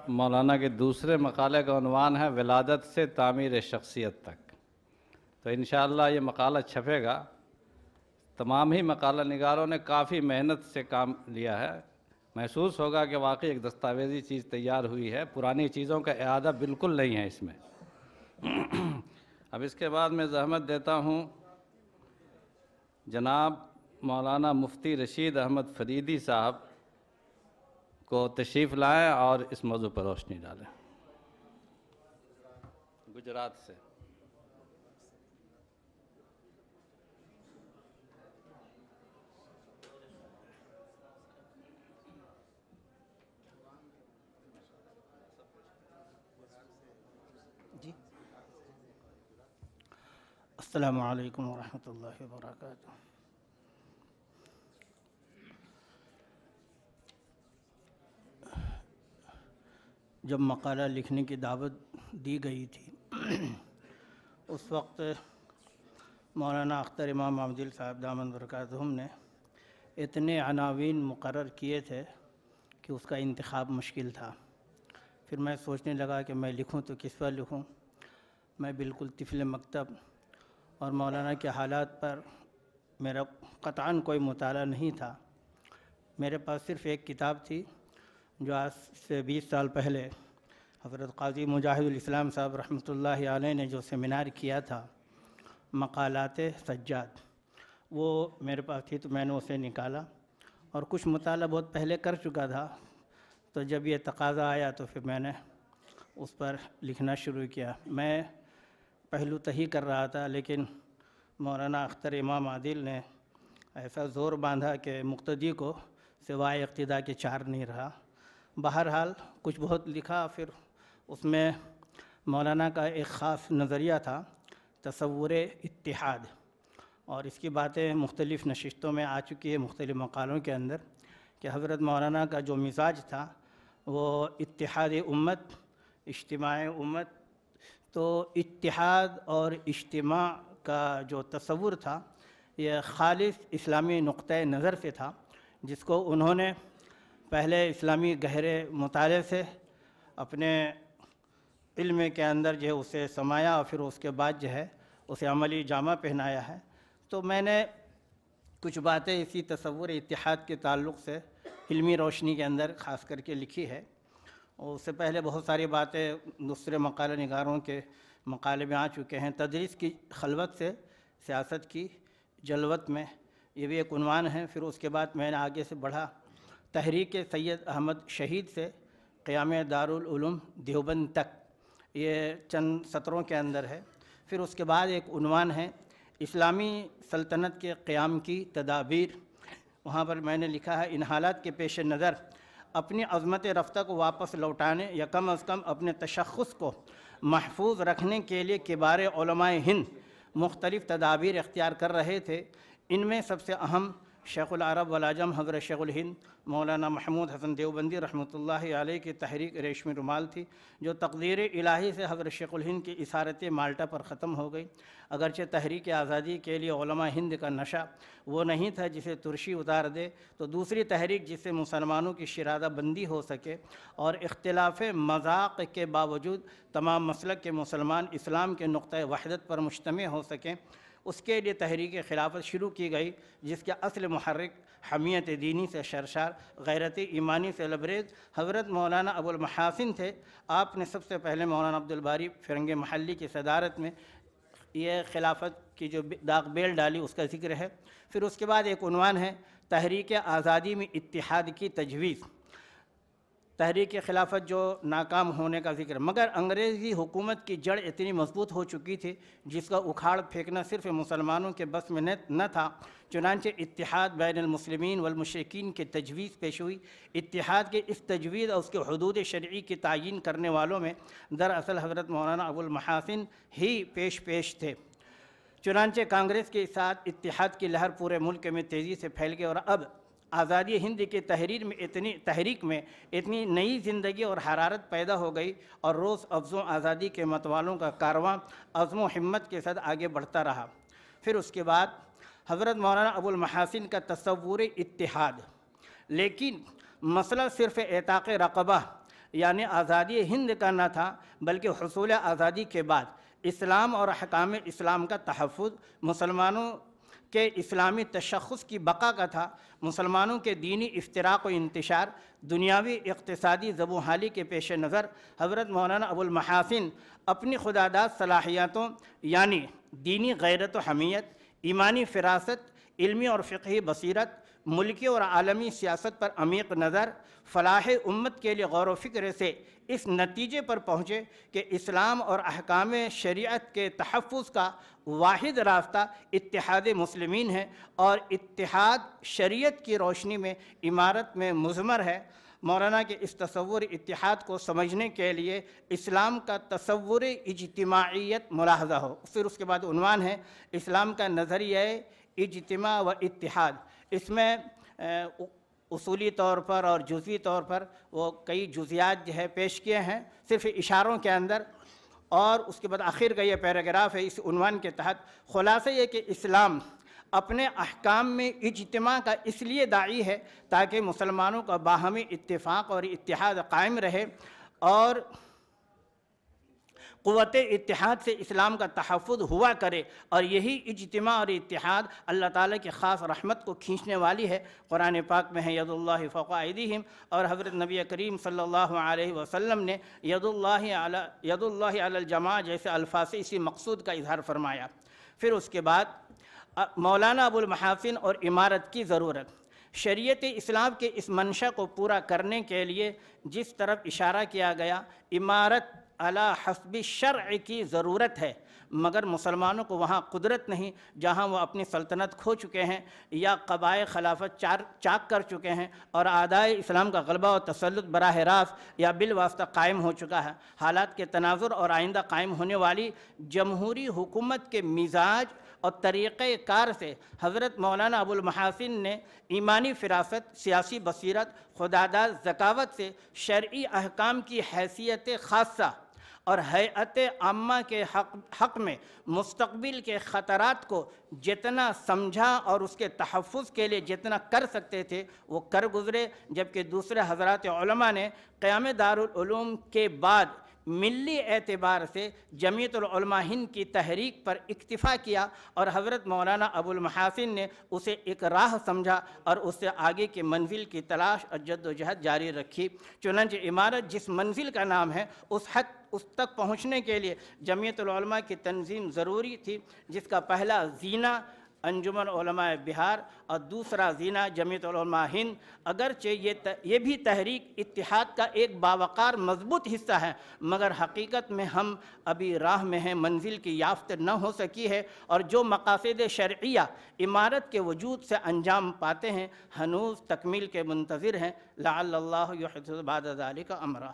مولانا کے دوسرے مقالے کا عنوان ہے ولادت سے تعمیر شخصیت تک۔ تو انشاءاللہ یہ مقالہ چھپے گا۔ تمام ہی مقالہ نگاروں نے کافی محنت سے کام لیا ہے، محسوس ہوگا کہ واقعی ایک دستاویزی چیز تیار ہوئی ہے، پرانی چیزوں کا اعادہ بالکل نہیں ہے اس میں۔ اب اس کے بعد میں زحمت دیتا ہوں جناب مولانا مفتی رشید احمد فریدی صاحب کو تشریف لائیں اور اس موضوع پر روشنی ڈالیں۔ گجرات سے جی السلام علیکم ورحمۃ اللہ وبرکاتہ۔ جب مقالہ لکھنے کی دعوت دی گئی تھی اس وقت مولانا اختر امام عابدل صاحب دامن برکاتہم نے اتنے عناوین مقرر کیے تھے کہ اس کا انتخاب مشکل تھا۔ پھر میں سوچنے لگا کہ میں لکھوں تو کس پر لکھوں۔ میں بالکل طفل مکتب اور مولانا کے حالات پر میرا قطعاً کوئی مطالعہ نہیں تھا۔ میرے پاس صرف ایک کتاب تھی جو آج سے 20 سال پہلے حضرت قاضی مجاہد الاسلام صاحب رحمۃ اللہ علیہ نے جو سیمینار کیا تھا مقالات سجاد، وہ میرے پاس تھی تو میں نے اسے نکالا اور کچھ مطالعہ بہت پہلے کر چکا تھا، تو جب یہ تقاضا آیا تو پھر میں نے اس پر لکھنا شروع کیا۔ میں پہلو تہی کر رہا تھا لیکن مولانا اختر امام عادل نے ایسا زور باندھا کہ مقتدی کو سوائے اقتداء کے چار نہیں رہا۔ بہرحال کچھ بہت لکھا۔ پھر اس میں مولانا کا ایک خاص نظریہ تھا تصور اتحاد، اور اس کی باتیں مختلف نشستوں میں آ چکی ہے مختلف مقالوں کے اندر، کہ حضرت مولانا کا جو مزاج تھا وہ اتحاد امت، اجتماع امت۔ تو اتحاد اور اجتماع کا جو تصور تھا یہ خالص اسلامی نقطۂ نظر سے تھا، جس کو انہوں نے پہلے اسلامی گہرے مطالعے سے اپنے علم کے اندر جو ہے اسے سمایا اور پھر اس کے بعد جو ہے اسے عملی جامہ پہنایا ہے۔ تو میں نے کچھ باتیں اسی تصور اتحاد کے تعلق سے علمی روشنی کے اندر خاص کر کے لکھی ہے، اور اس سے پہلے بہت ساری باتیں دوسرے مقالہ نگاروں کے مقالے میں آ چکے ہیں۔ تدریس کی خلوت سے سیاست کی جلوت میں، یہ بھی ایک عنوان ہے۔ پھر اس کے بعد میں نے آگے سے بڑھا تحریک سید احمد شہید سے قیام دارالعلوم دیوبند تک، یہ چند سطروں کے اندر ہے۔ پھر اس کے بعد ایک عنوان ہے اسلامی سلطنت کے قیام کی تدابیر۔ وہاں پر میں نے لکھا ہے ان حالات کے پیش نظر اپنی عظمت رفتہ کو واپس لوٹانے یا کم از کم اپنے تشخص کو محفوظ رکھنے کے لیے کبار علماء ہند مختلف تدابیر اختیار کر رہے تھے۔ ان میں سب سے اہم شیخ العرب والعجم حضرت شیخ الہند مولانا محمود حسن دیوبندی رحمۃ اللہ علیہ کی تحریک ریشمی رومال تھی، جو تقدیر الہی سے حضرت شیخ الہند کی اسارت مالٹا پر ختم ہو گئی۔ اگرچہ تحریک آزادی کے لیے علماء ہند کا نشہ وہ نہیں تھا جسے ترشی اتار دے، تو دوسری تحریک جس سے مسلمانوں کی شرادہ بندی ہو سکے اور اختلاف مذاق کے باوجود تمام مسلک کے مسلمان اسلام کے نقطۂ وحدت پر مجتمع ہو سکیں، اس کے لیے تحریک خلافت شروع کی گئی، جس کے اصل محرک حمیت دینی سے شرشار، غیرت ایمانی سے لبریز حضرت مولانا ابو المحاسن تھے۔ آپ نے سب سے پہلے مولانا عبدالباری فرنگ محلی کی صدارت میں یہ خلافت کی جو داغ بیل ڈالی اس کا ذکر ہے۔ پھر اس کے بعد ایک عنوان ہے تحریک آزادی میں اتحاد کی تجویز، تحریک خلافت جو ناکام ہونے کا ذکر، مگر انگریزی حکومت کی جڑ اتنی مضبوط ہو چکی تھی جس کا اکھاڑ پھینکنا صرف مسلمانوں کے بس میں نہ تھا، چنانچہ اتحاد بین المسلمین والمشرکین کی تجویز پیش ہوئی۔ اتحاد کے اس تجویز اور اس کے حدود شرعی کی تعیین کرنے والوں میں دراصل حضرت مولانا ابو المحاسن ہی پیش تھے۔ چنانچہ کانگریس کے ساتھ اتحاد کی لہر پورے ملک میں تیزی سے پھیل گئی، اور اب آزادی ہند کی تحریک میں اتنی نئی زندگی اور حرارت پیدا ہو گئی، اور روز افزوں آزادی کے متوالوں کا کارواں عزم و ہمت کے ساتھ آگے بڑھتا رہا۔ پھر اس کے بعد حضرت مولانا ابو المحاسن کا تصور اتحاد، لیکن مسئلہ صرف اعتاق رقبہ یعنی آزادی ہند کا نہ تھا بلکہ حصول آزادی کے بعد اسلام اور احکام اسلام کا تحفظ، مسلمانوں کے اسلامی تشخص کی بقا کا تھا، مسلمانوں کے دینی افتراق و انتشار، دنیاوی اقتصادی زب و حالی کے پیش نظر حضرت مولانا ابو المحاسن اپنی خداداد صلاحیتوں یعنی دینی غیرت و حمیت، ایمانی فراست، علمی اور فقہی بصیرت، ملکی اور عالمی سیاست پر عمیق نظر، فلاح امت کے لیے غور و فکر سے اس نتیجے پر پہنچے کہ اسلام اور احکام شریعت کے تحفظ کا واحد راستہ اتحاد مسلمین ہے اور اتحاد شریعت کی روشنی میں امارت میں مضمر ہے۔ مولانا کے اس تصور اتحاد کو سمجھنے کے لیے اسلام کا تصور اجتماعیت ملاحظہ ہو۔ پھر اس کے بعد عنوان ہے اسلام کا نظریہ اجتماع و اتحاد۔ اس میں اصولی طور پر اور جزوی طور پر وہ کئی جزیات جو ہے پیش کیے ہیں صرف اشاروں کے اندر، اور اس کے بعد آخر کا یہ پیراگراف ہے اس عنوان کے تحت۔ خلاصہ یہ کہ اسلام اپنے احکام میں اجتماع کا اس لیے داعی ہے تاکہ مسلمانوں کا باہمی اتفاق اور اتحاد قائم رہے، اور قوت اتحاد سے اسلام کا تحفظ ہوا کرے، اور یہی اجتماع اور اتحاد اللہ تعالیٰ کی خاص رحمت کو کھینچنے والی ہے۔ قرآن پاک میں ہے ید اللہ فوق ایدیہم، اور حضرت نبی کریم صلی اللہ علیہ وسلم نے ید اللہ علی الجماع جیسے الفاظ سے اسی مقصود کا اظہار فرمایا۔ پھر اس کے بعد مولانا ابو المحاسن اور امارت کی ضرورت۔ شریعت اسلام کے اس منشا کو پورا کرنے کے لیے جس طرف اشارہ کیا گیا، امارت علی حسب شرع کی ضرورت ہے، مگر مسلمانوں کو وہاں قدرت نہیں جہاں وہ اپنی سلطنت کھو چکے ہیں یا قبائے خلافت چاک کر چکے ہیں اور اعدائے اسلام کا غلبہ و تسلط براہ راست یا بالواسطہ قائم ہو چکا ہے۔ حالات کے تناظر اور آئندہ قائم ہونے والی جمہوری حکومت کے مزاج اور طریقہ کار سے حضرت مولانا ابو المحاسن نے ایمانی فراست، سیاسی بصیرت، خداداد ذکاوت سے شرعی احکام کی حیثیت خاصہ اور ہیئت عامہ کے حق میں مستقبل کے خطرات کو جتنا سمجھا اور اس کے تحفظ کے لیے جتنا کر سکتے تھے وہ کر گزرے، جبکہ دوسرے حضرات علماء نے قیام دارالعلوم کے بعد ملی اعتبار سے جمعیت العلماء ہند کی تحریک پر اکتفا کیا، اور حضرت مولانا ابو المحاسن نے اسے ایک راہ سمجھا اور اس سے آگے کی منزل کی تلاش اور جد و جہد جاری رکھی۔ چنانچہ امارت جس منزل کا نام ہے اس تک پہنچنے کے لیے جمعیت العلماء کی تنظیم ضروری تھی، جس کا پہلا زینہ انجمن علماء بہار اور دوسرا زینہ جمعیت العلماء ہند۔ اگرچہ یہ بھی تحریک اتحاد کا ایک باوقار مضبوط حصہ ہے، مگر حقیقت میں ہم ابھی راہ میں ہیں، منزل کی یافت نہ ہو سکی ہے، اور جو مقاصد شرعیہ امارت کے وجود سے انجام پاتے ہیں ہنوز تکمیل کے منتظر ہیں۔ لعل اللہ یحدث بعد ذلک امرا۔